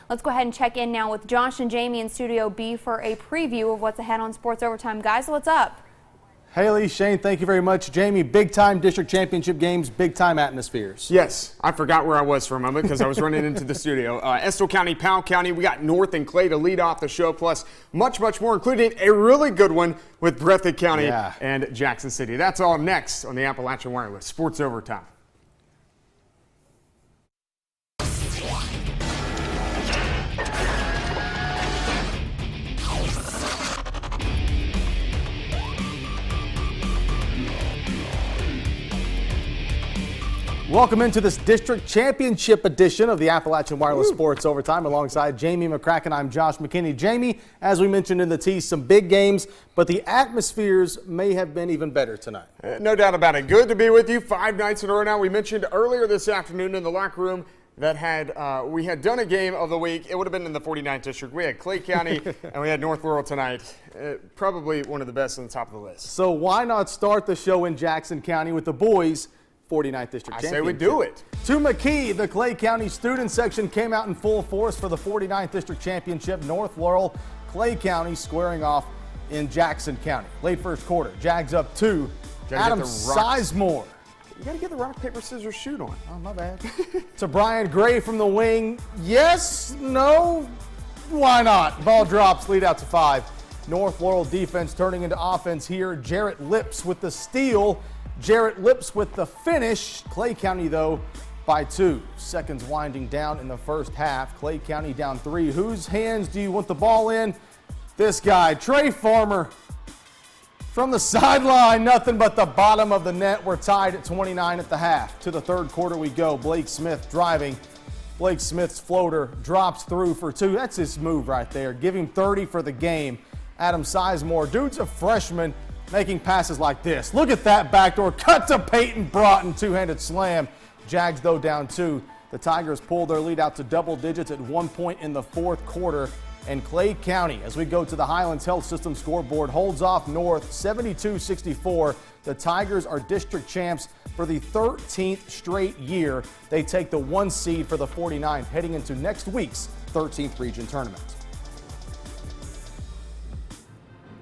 Let's go ahead and check in now with Josh and Jamie in Studio B for a preview of what's ahead on Sports Overtime. Guys, what's up? Haley, Shane, thank you very much. Jamie, big-time district championship games, big-time atmospheres. Yes, I forgot where I was for a moment because I was running into the studio. Estill County, Powell County, we got North and Clay to lead off the show, plus much more, including a really good one with Breathitt County and Jackson City. That's all next on the Appalachian Wireless Sports Overtime. Welcome into this district championship edition of the Appalachian Wireless Sports Overtime. Alongside Jamie McCracken, I'm Josh McKinney. Jamie, as we mentioned in the tease, some big games, but the atmospheres may have been even better tonight. No doubt about it. Good to be with you 5 nights in a row now. We mentioned earlier this afternoon in the locker room that we had done a game of the week. It would have been in the 49th district. We had Clay County and we had North Laurel tonight. Probably one of the best on the top of the list. So why not start the show in Jackson County with the boys' 49th District Championship? I say we do it. To McKee, the Clay County student section came out in full force for the 49th District Championship. North Laurel, Clay County squaring off in Jackson County. Late first quarter, Jags up 2. Adam Sizemore. You got to get the rock, paper, scissors, shoot on. Oh, my bad. To Brian Gray from the wing. Yes, no, why not? Ball drops, lead out to 5. North Laurel defense turning into offense here. Jarrett Lips with the steal. Jarrett Lips with the finish. Clay County, though, by 2. Seconds winding down in the first half. Clay County down 3. Whose hands do you want the ball in? This guy, Trey Farmer. From the sideline, nothing but the bottom of the net. We're tied at 29 at the half. To the third quarter we go. Blake Smith driving. Blake Smith's floater drops through for 2. That's his move right there. Give him 30 for the game. Adam Sizemore, dude's a freshman, making passes like this. Look at that backdoor cut to Peyton Broughton, two-handed slam. Jags, though, down 2. The Tigers pull their lead out to double digits at one point in the fourth quarter. And Clay County, as we go to the Highlands Health System scoreboard, holds off North 72-64. The Tigers are district champs for the 13th straight year. They take the 1 seed for the 49th, heading into next week's 13th region tournament.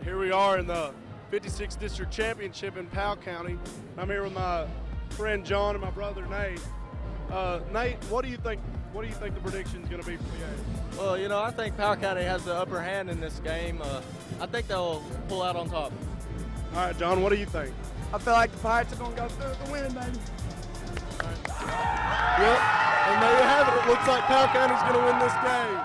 Here we are in the 56th District Championship in Powell County. I'm here with my friend John and my brother Nate. Nate, what do you think the prediction is going to be for the game? Well, you know, I think Powell County has the upper hand in this game. I think they'll pull out on top. All right, John, what do you think? I feel like the Pirates are going to go through with the win, baby. Yep, and there you have it. It looks like Powell County's going to win this game.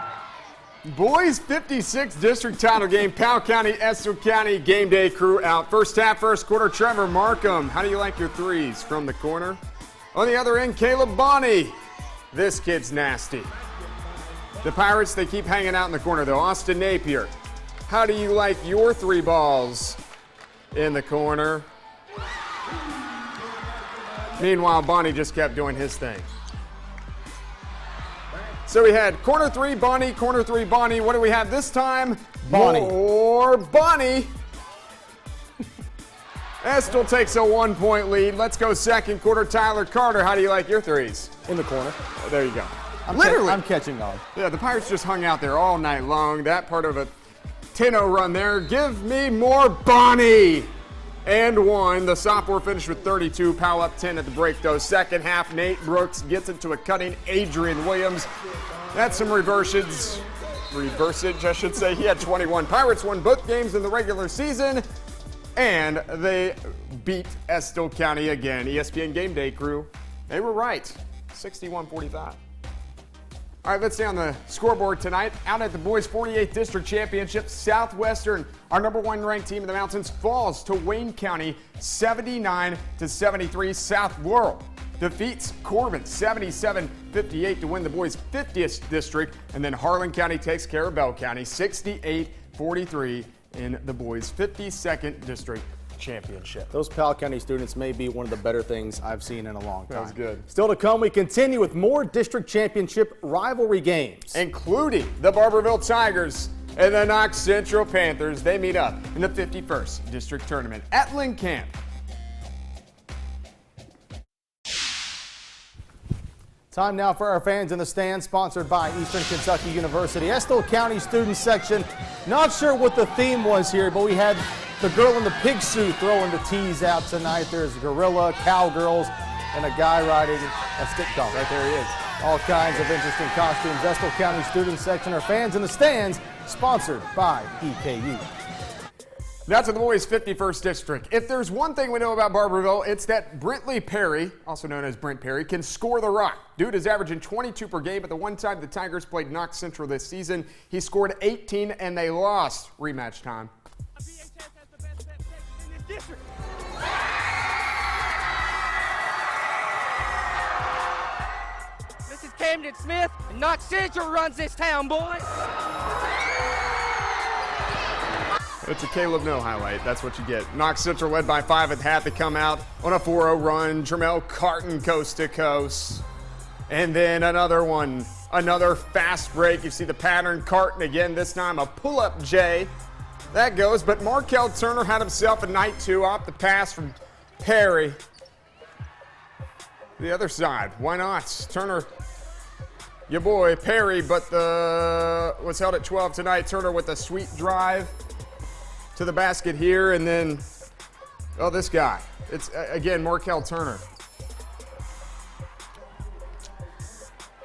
Boys 56th district title game, Powell County, Estill County, game day crew out. First half, first quarter, Trevor Markham. How do you like your threes from the corner? On the other end, Caleb Bonney. This kid's nasty. The Pirates, they keep hanging out in the corner though. Austin Napier. How do you like your 3 balls in the corner? Meanwhile, Bonney just kept doing his thing. So we had corner 3, Bonnie, corner 3, Bonnie. What do we have this time? Bonnie. More Bonnie. Estill takes a 1-point lead. Let's go second quarter. Tyler Carter, how do you like your threes? In the corner. Oh, there you go. Literally. I'm catching on. Yeah, the Pirates just hung out there all night long. That part of a 10-0 run there. Give me more Bonnie. And 1. The sophomore finished with 32. Powell up 10 at the break, though. Second half, Nate Brooks gets it to a cutting Adrian Williams. That's some reversage, I should say. He had 21. Pirates won both games in the regular season, and they beat Estill County again. ESPN Game Day crew, they were right. 61-45. All right, let's stay on the scoreboard tonight. Out at the boys' 48th District Championship, Southwestern, our number 1 ranked team in the mountains, falls to Wayne County 79-73. South Laurel defeats Corbin 77-58 to win the boys' 50th district. And then Harlan County takes care of Bell County 68-43 in the boys' 52nd district championship. Those Powell County students may be one of the better things I've seen in a long time. That was good. Still to come, we continue with more district championship rivalry games, including the Barberville Tigers and the Knox Central Panthers. They meet up in the 51st district tournament at Lynn Camp. Time now for our fans in the stands, sponsored by Eastern Kentucky University. Estill County student section. Not sure what the theme was here, but we had the girl in the pig suit throwing the tees out tonight. There's gorilla, cowgirls, and a guy riding a stick dog. Right there he is. All kinds of interesting costumes. Estill County student section. Our fans in the stands, sponsored by EKU. Now to the boys' 51st district. If there's one thing we know about Barberville, it's that Brentley Perry, also known as Brent Perry, can score the rock. Dude is averaging 22 per game, but the one time the Tigers played Knox Central this season, he scored 18 and they lost. Rematch time. This is Camden Smith, and Knox Central runs this town, boy. It's a Caleb No highlight. That's what you get. Knox Central led by 5 at half. They come out on a 4-0 run. Jermel Carton coast to coast. And then another one. Another fast break. You see the pattern. Carton again, this time a pull-up J. That goes, but Markel Turner had himself a night 2 off the pass from Perry. The other side, why not? Turner, your boy Perry, but was held at 12 tonight. Turner with a sweet drive to the basket here, and then, oh, this guy. It's, again, Markel Turner.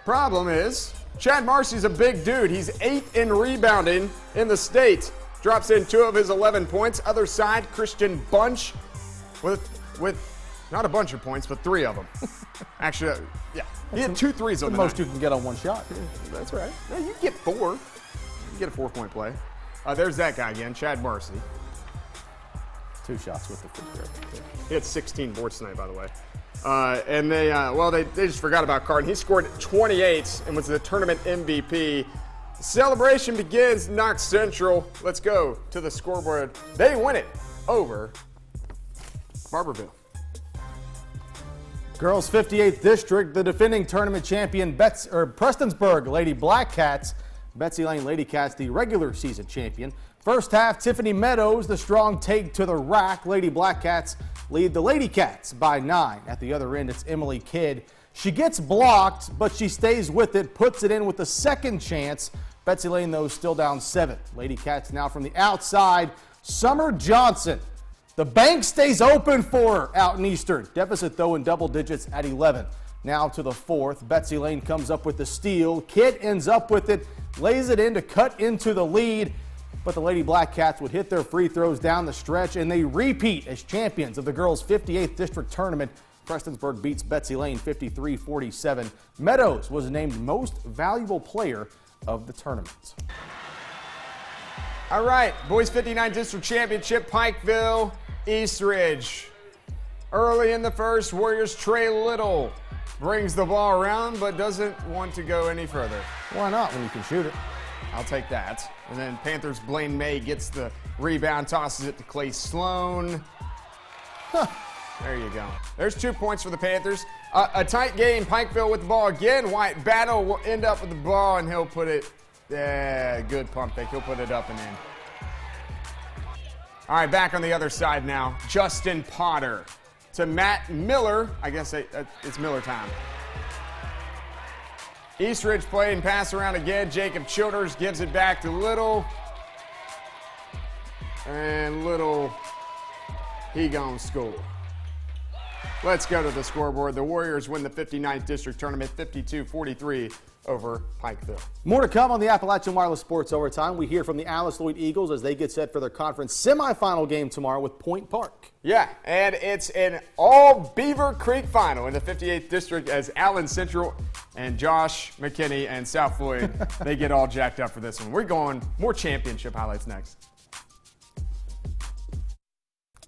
Problem is, Chad Marcy's a big dude. He's 8th in rebounding in the state. Drops in 2 of his 11 points. Other side, Christian Bunch with not a bunch of points, but 3 of them. Actually, yeah, he had 2 threes on the most night. you can get on one shot. That's right. No, you get 4. You get a 4-point play. There's that guy again, Chad Marcy. 2 shots with the free throw. He had 16 boards tonight, by the way. And they just forgot about Carton. He scored 28 and was the tournament MVP. Celebration begins. Knox Central. Let's go to the scoreboard. They win it over Barberville. Girls 58th District, the defending tournament champion Prestonsburg Lady Black Cats. Betsy Lane Lady Cats, the regular season champion. First half, Tiffany Meadows, the strong take to the rack. Lady Black Cats lead the Lady Cats by 9. At the other end, it's Emily Kidd. She gets blocked, but she stays with it, puts it in with a second chance. Betsy Lane, though, still down 7. Lady Cats now from the outside. Summer Johnson. The bank stays open for her out in Eastern. Deficit, though, in double digits at 11. Now to the 4th. Betsy Lane comes up with the steal. Kidd ends up with it, lays it in to cut into the lead. But the Lady Black Cats would hit their free throws down the stretch, and they repeat as champions of the girls' 58th District Tournament. Prestonsburg beats Betsy Lane 53-47. Meadows was named most valuable player of the tournament. All right, boys 59 District Championship, Pikeville, Eastridge. Early in the first, Warriors Trey Little brings the ball around but doesn't want to go any further. Why not when you can shoot it? I'll take that. And then Panthers' Blaine May gets the rebound, tosses it to Clay Sloan. There you go. There's 2 points for the Panthers. A tight game. Pikeville with the ball again. White Battle will end up with the ball, and he'll put it. Yeah, good pump fake. He'll put it up and in. All right, back on the other side now. Justin Potter to Matt Miller. I guess it's Miller time. Eastridge playing pass around again. Jacob Childers gives it back to Little. And Little, he gonna score. Let's go to the scoreboard. The Warriors win the 59th District Tournament 52-43 over Pikeville. More to come on the Appalachian Wireless Sports Overtime. We hear from the Alice Lloyd Eagles as they get set for their conference semifinal game tomorrow with Point Park. Yeah, and it's an all Beaver Creek final in the 58th District as Allen Central and Josh McKinney and South Floyd, they get all jacked up for this one. We're going more championship highlights next.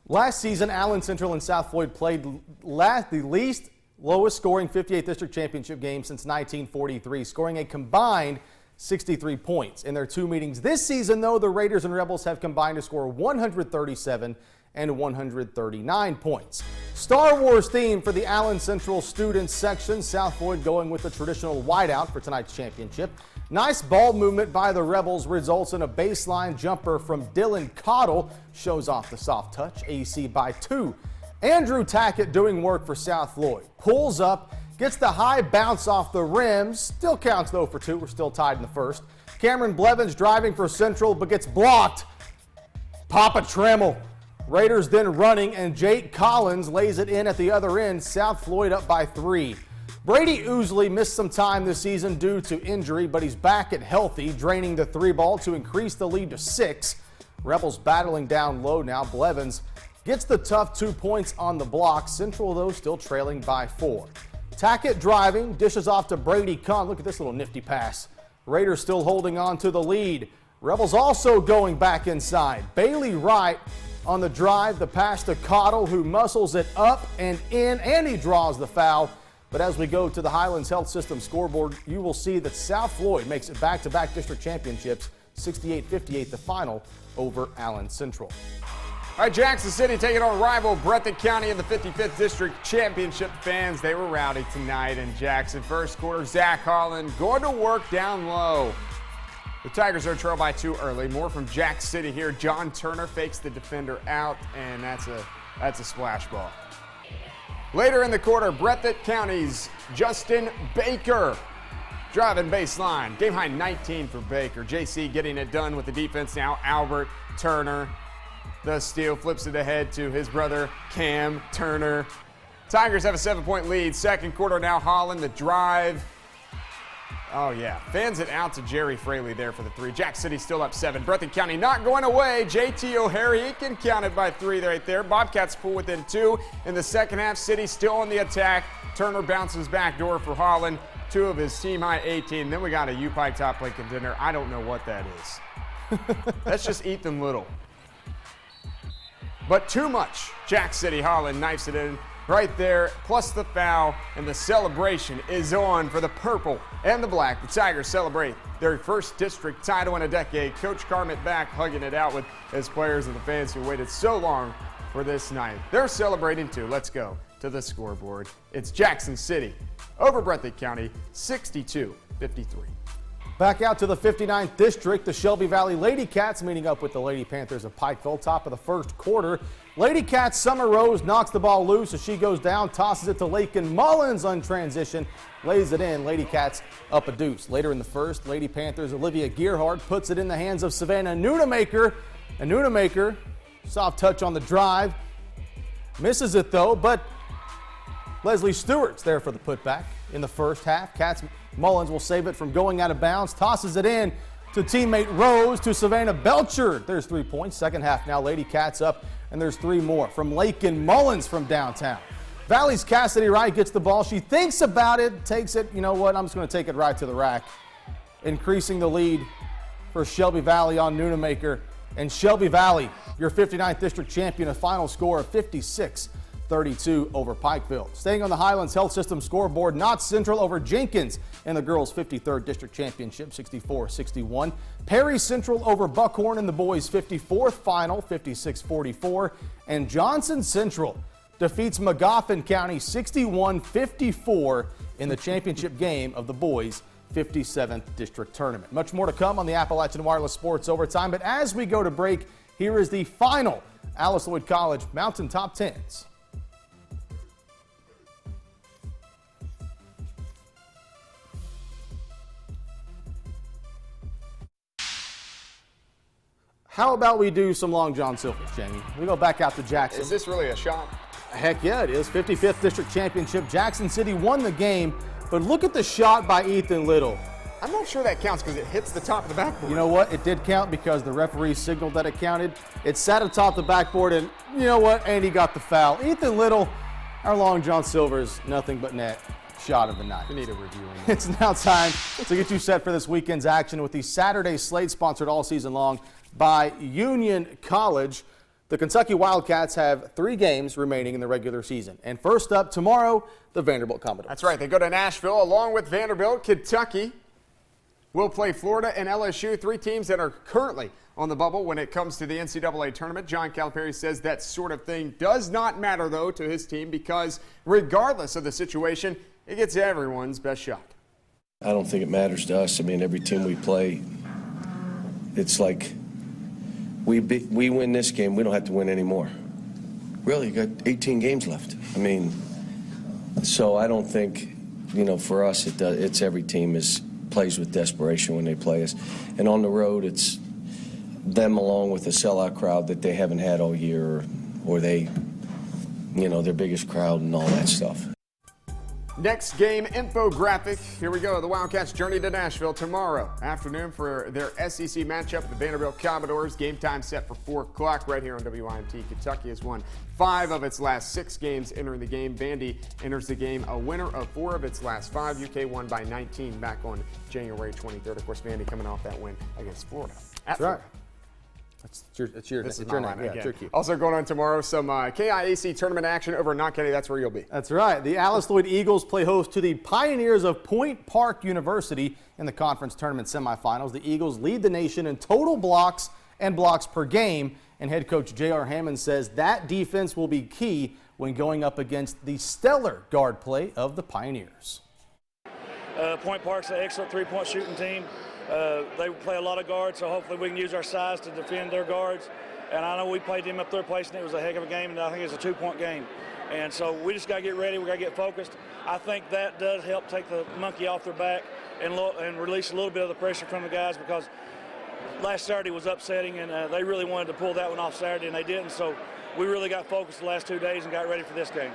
Last season, Allen Central and South Floyd played the least lowest scoring 58th District Championship game since 1943, scoring a combined 63 points. In their 2 meetings this season, though, the Raiders and Rebels have combined to score 137 and 139 points. Star Wars theme for the Allen Central students section. South Floyd going with the traditional whiteout for tonight's championship. Nice ball movement by the Rebels results in a baseline jumper from Dylan Cottle. Shows off the soft touch. AC by 2. Andrew Tackett doing work for South Floyd. Pulls up Gets the high bounce off the rim. Still counts though for 2. We're still tied in the first. Cameron Blevins driving for Central but gets blocked. Papa Trammell. Raiders then running, and Jake Collins lays it in at the other end. South Floyd up by 3. Brady Ousley missed some time this season due to injury, but he's back and healthy, draining the 3 ball to increase the lead to 6. Rebels battling down low now. Blevins gets the tough 2 points on the block. Central, though, still trailing by 4. Tackett driving, dishes off to Brady Kahn. Look at this little nifty pass. Raiders still holding on to the lead. Rebels also going back inside. Bailey Wright on the drive, the pass to Cottle, who muscles it up and in, and he draws the foul. But as we go to the Highlands Health System scoreboard, you will see that South Floyd makes it back-to-back district championships, 68-58 the final over Allen Central. All right, Jackson City taking on rival Breathitt County in the 55th District Championship. Fans, they were rowdy tonight in Jackson. First quarter, Zach Holland going to work down low. The Tigers are trailed by 2 early. More from Jackson City here. John Turner fakes the defender out, and that's a splash ball. Later in the quarter, Breathitt County's Justin Baker driving baseline. Game high 19 for Baker. JC getting it done with the defense now. Albert Turner. The steal flips it ahead to his brother Cam Turner. Tigers have a 7-point lead. Second quarter now. Holland the drive. Oh, yeah. Fans it out to Jerry Fraley there for the 3. Jack City still up 7. Breathitt County not going away. JT O'Hare, he can count it by 3 right there. Bobcats pull within 2. In the second half, City still on the attack. Turner bounces back door for Holland. 2 of his team high 18. Then we got a U-Pike top plate contender. I don't know what that is. That's just Ethan Little. But too much. Jack City Holland knifes it in. Right there, plus the foul, and the celebration is on for the purple and the black. The Tigers celebrate their first district title in a decade. Coach Carmit back hugging it out with his players and the fans who waited so long for this night. They're celebrating too. Let's go to the scoreboard. It's Jackson City over Breathitt County, 62-53. Back out to the 59th District, the Shelby Valley Lady Cats meeting up with the Lady Panthers of Pikeville. Top of the first quarter. Lady Cats Summer Rose knocks the ball loose as she goes down, tosses it to Lakin Mullins on transition, lays it in. Lady Cats up a deuce. Later in the first, Lady Panthers Olivia Gearhart puts it in the hands of Savannah Noonamaker. And Noonamaker, soft touch on the drive, misses it though, but Leslie Stewart's there for the putback in the first half. Cats Mullins will save it from going out of bounds, tosses it in to teammate Rose to Savannah Belcher. There's 3 points. Second half now, Lady Cats up, and there's 3 more from Lakin Mullins from downtown. Valley's Cassidy Wright gets the ball. She thinks about it, takes it. You know what? I'm just going to take it right to the rack, increasing the lead for Shelby Valley on Noonamaker. And Shelby Valley, your 59th district champion, a final score of 56-32 over Pikeville. Staying on the Highlands Health System scoreboard, Knott Central over Jenkins in the girls' 53rd district championship, 64-61. Perry Central over Buckhorn in the boys' 54th final, 56-44. And Johnson Central defeats Magoffin County 61-54 in the championship game of the boys' 57th district tournament. Much more to come on the Appalachian Wireless Sports Overtime, but as we go to break, here is the final Alice Lloyd College Mountain Top 10s. How about we do some Long John Silvers, Jamie? We go back out to Jackson. Is this really a shot? Heck yeah, it is. 55th District Championship. Jackson City won the game, but look at the shot by Ethan Little. I'm not sure that counts because it hits the top of the backboard. You know what? It did count because the referee signaled that it counted. It sat atop the backboard, and you know what? Andy got the foul. Ethan Little, our Long John Silvers, nothing but net. Shot of the night. We need a review on that. It's now time to get you set for this weekend's action with the Saturday slate sponsored all season long by Union College. The Kentucky Wildcats have 3 games remaining in the regular season. And first up tomorrow, the Vanderbilt Commodores. That's right. They go to Nashville along with Vanderbilt. Kentucky will play Florida and LSU, 3 teams that are currently on the bubble when it comes to the NCAA tournament. John Calipari says that sort of thing does not matter, though, to his team because regardless of the situation, it gets everyone's best shot. I don't think it matters to us. I mean, every team we play, it's like we win this game, we don't have to win anymore. Really, you got 18 games left. I mean, so I don't think for us, it's every team plays with desperation when they play us. And on the road, it's them along with a sellout crowd that they haven't had all year, or they, their biggest crowd and all that stuff. Next game infographic. Here we go. The Wildcats journey to Nashville tomorrow afternoon for their SEC matchup. The Vanderbilt Commodores. Game time set for 4 o'clock right here on WIMT. Kentucky has won 5 of its last 6 games entering the game. Vandy enters the game a winner of 4 of its last 5. UK won by 19 back on January 23rd. Of course, Vandy coming off that win against Florida. That's right. It's your line yeah, it's your cue. Also going on tomorrow, some KIAC tournament action over in Knott County. That's where you'll be. That's right. The Alice Lloyd Eagles play host to the Pioneers of Point Park University in the conference tournament semifinals. The Eagles lead the nation in total blocks and blocks per game, and head coach J.R. Hammond says that defense will be key when going up against the stellar guard play of the Pioneers. Point Park's an excellent three-point shooting team. They play a lot of guards, so hopefully we can use our size to defend their guards. And I know we played them up third place, and it was a heck of a game, and I think it was a 2-point game. And so we just got to get ready. We got to get focused. I think that does help take the monkey off their back and release a little bit of the pressure from the guys, because last Saturday was upsetting, and they really wanted to pull that one off Saturday, and they didn't. So we really got focused the last 2 days and got ready for this game.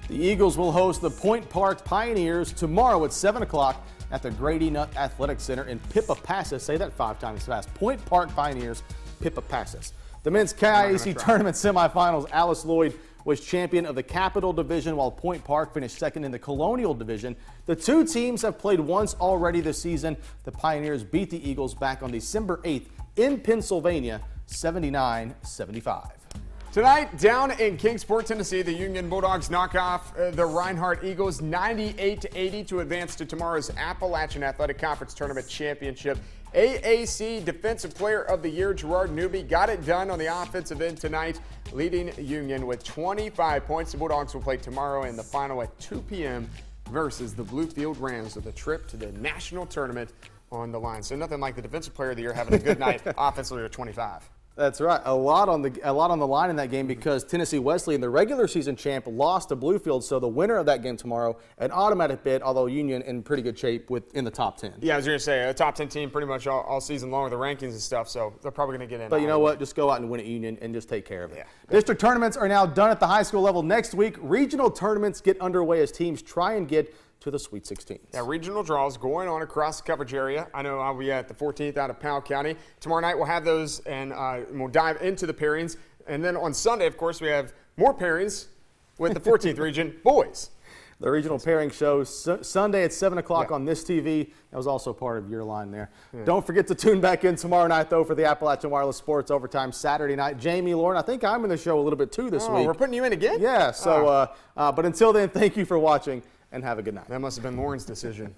The Eagles will host the Point Park Pioneers tomorrow at 7 o'clock at the Grady Nutt Athletic Center in Pipapassis. Say that 5 times fast. Point Park Pioneers, Pipapassis. The men's KIAC tournament semifinals, Alice Lloyd was champion of the Capital Division, while Point Park finished second in the Colonial Division. The 2 teams have played once already this season. The Pioneers beat the Eagles back on December 8th in Pennsylvania, 79-75. Tonight, down in Kingsport, Tennessee, the Union Bulldogs knock off the Reinhardt Eagles 98-80 to advance to tomorrow's Appalachian Athletic Conference Tournament Championship. AAC Defensive Player of the Year Gerard Newby got it done on the offensive end tonight, leading Union with 25 points. The Bulldogs will play tomorrow in the final at 2 p.m. versus the Bluefield Rams, with a trip to the national tournament on the line. So nothing like the Defensive Player of the Year having a good night offensively with 25. That's right. A lot on the line in that game, because Tennessee Wesleyan, the regular season champ, lost to Bluefield. So the winner of that game tomorrow, an automatic bid, although Union in pretty good shape in the top 10. Yeah, I was going to say, a top 10 team pretty much all season long with the rankings and stuff, so they're probably going to get in. But you know what? Just go out and win at Union and just take care of it. Yeah. District tournaments are now done at the high school level. Next week, regional tournaments get underway as teams try and get to the Sweet 16. Yeah, regional draws going on across the coverage area. I know I'll be at the 14th out of Powell County. Tomorrow night we'll have those, and we'll dive into the pairings. And then on Sunday, of course, we have more pairings with the 14th region boys. The regional pairing show Sunday at 7 o'clock on this TV. That was also part of your line there. Yeah. Don't forget to tune back in tomorrow night, though, for the Appalachian Wireless Sports Overtime Saturday night. Jamie, Lauren, I think I'm in the show a little bit, too, this week. We're putting you in again? Yeah, so, but until then, thank you for watching, and have a good night. That must have been Lauren's decision.